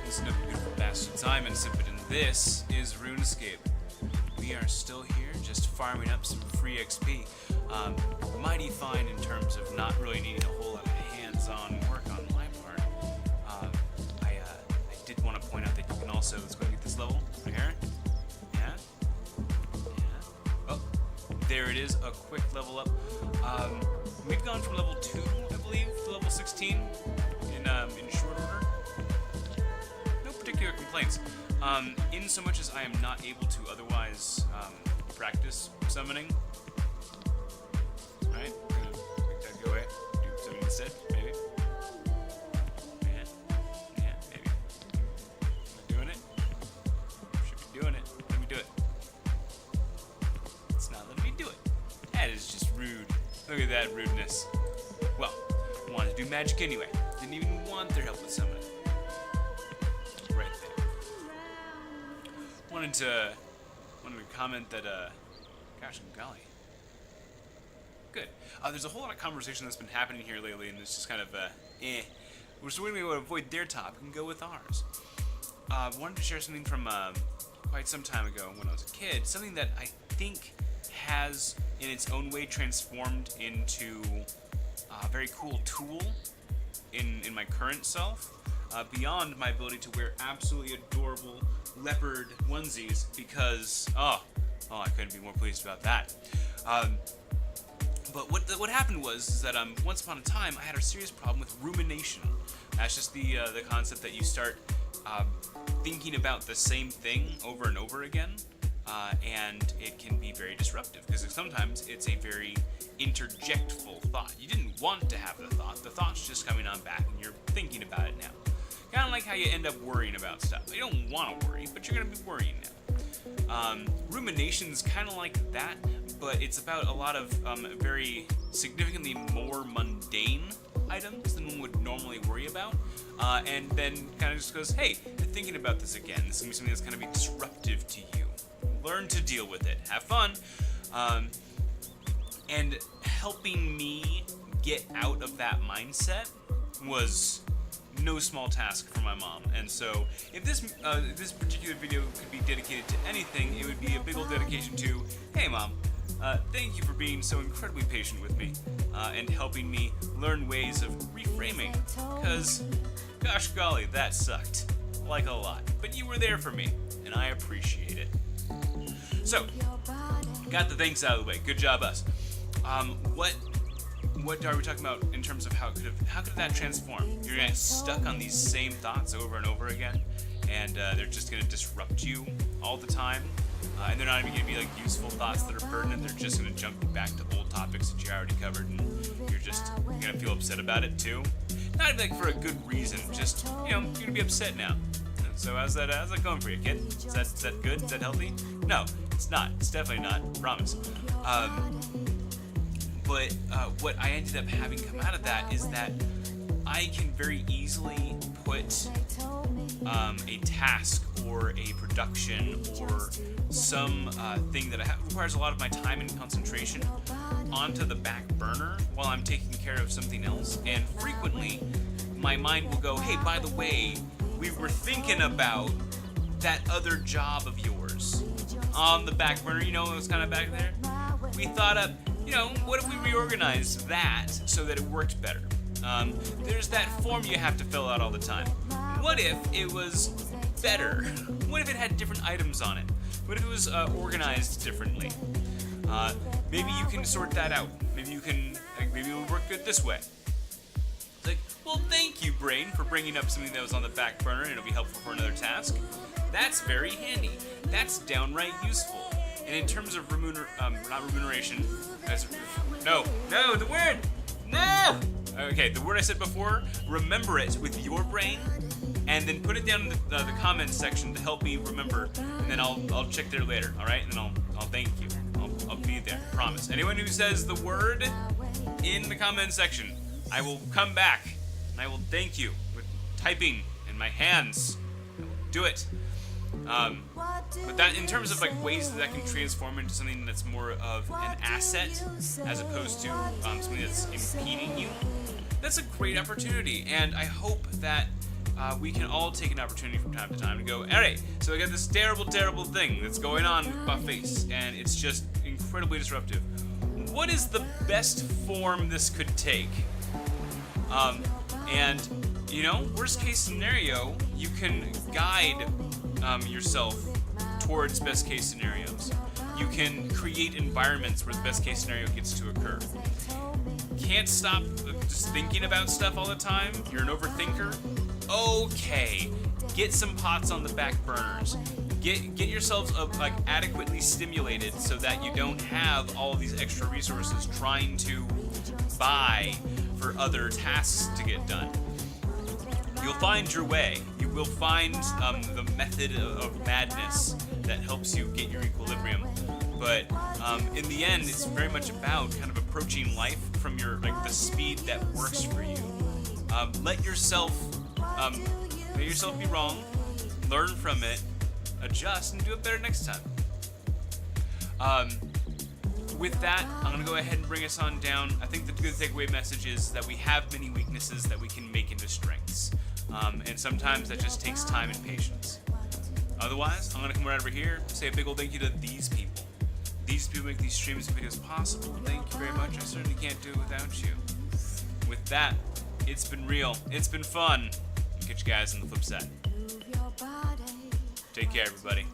Listen up, you beautiful bastards. I'm Insipid, and this is Runescape. We are still here, just farming up some free XP. Mighty fine in terms of not really needing a whole lot of hands-on work on my part. I did want to point out that you can also, let's go and get this level right here. Yeah. Oh, there it is, a quick level up. We've gone from level 2, I believe, to level 16 in short order. No particular complaints. In so much as I am not able to otherwise practice summoning. Alright, I'm gonna make that go away. Do something instead, maybe. Yeah, maybe. Am I doing it? Should be doing it. Let me do it. It's not letting me do it. That is just rude. Look at that rudeness. Well, I wanted to do magic anyway. Didn't even want their help with summoning. Right there. Wanted to comment that, gosh, golly. Good. There's a whole lot of conversation that's been happening here lately, and it's just kind of, We're just waiting to avoid their topic and go with ours. Wanted to share something from, quite some time ago when I was a kid. Something that I think has, in its own way, transformed into a very cool tool in my current self. Beyond my ability to wear absolutely adorable leopard onesies, because I couldn't be more pleased about that. But what happened was that once upon a time I had a serious problem with rumination. That's just the concept that you start thinking about the same thing over and over again, and it can be very disruptive because sometimes it's a very interjectful thought. You didn't want to have the thought's just coming on back and you're thinking about it now. Kind of like how you end up worrying about stuff. You don't want to worry, but you're going to be worrying now. Rumination's kind of like that, but it's about a lot of very significantly more mundane items than one would normally worry about, and then kind of just goes, hey, you're thinking about this again. This is going to be something that's going to be disruptive to you. Learn to deal with it. Have fun. And helping me get out of that mindset was no small task for my mom. And so if this particular video could be dedicated to anything, it would be a big old dedication to, hey mom, thank you for being so incredibly patient with me and helping me learn ways of reframing, because gosh golly, that sucked like a lot, but you were there for me and I appreciate it. So got the thanks out of the way. Good job us. What are we talking about in terms of how could that transform? You're gonna get stuck on these same thoughts over and over again, and they're just gonna disrupt you all the time, and they're not even gonna be like useful thoughts that are pertinent. They're just gonna jump you back to old topics that you already covered, and you're gonna feel upset about it too. Not even like for a good reason, just you're gonna be upset now. So how's that going for you, kid? Is that good? Is that healthy? No, it's not. It's definitely not. Promise. But what I ended up having come out of that is that I can very easily put a task or a production or some thing that requires a lot of my time and concentration onto the back burner while I'm taking care of something else. And frequently, my mind will go, hey, by the way, we were thinking about that other job of yours on the back burner. It was kind of back there. We thought up, what if we reorganized that so that it worked better? There's that form you have to fill out all the time. What if it was better? What if it had different items on it? What if it was organized differently? Maybe you can sort that out. Maybe it would work good this way. It's like, well, thank you, brain, for bringing up something that was on the back burner and it'll be helpful for another task. That's very handy. That's downright useful. And in terms of not remuneration, the word! No! Okay, the word I said before, remember it with your brain, and then put it down in the comments section to help me remember, and then I'll check there later, alright? And then I'll thank you. I'll be there, promise. Anyone who says the word in the comment section, I will come back, and I will thank you with typing in my hands. I will do it. But that, in terms of ways that can transform into something that's more of an asset as opposed to something that's impeding you, that's a great opportunity. And I hope that we can all take an opportunity from time to time to go, alright, so I got this terrible, terrible thing that's going on with my face, and it's just incredibly disruptive. What is the best form this could take? And, you know, worst case scenario, you can guide yourself towards best case scenarios. You can create environments where the best case scenario gets to occur. Can't stop just thinking about stuff all the time? You're an overthinker? Okay, get some pots on the back burners. Get yourselves like adequately stimulated so that you don't have all of these extra resources trying to buy for other tasks to get done. You'll find your way. You will find the method of madness that helps you get your equilibrium. But in the end, it's very much about kind of approaching life from your the speed that works for you. Let yourself be wrong, learn from it, adjust, and do it better next time. With that, I'm going to go ahead and bring us on down. I think the good takeaway message is that we have many weaknesses that we can make into strengths. And sometimes that just takes time and patience. Otherwise, I'm going to come right over here, say a big old thank you to these people. These people make these streams and videos possible. Thank you very much. I certainly can't do it without you. With that, it's been real. It's been fun. I'll catch you guys on the flip side. Take care, everybody.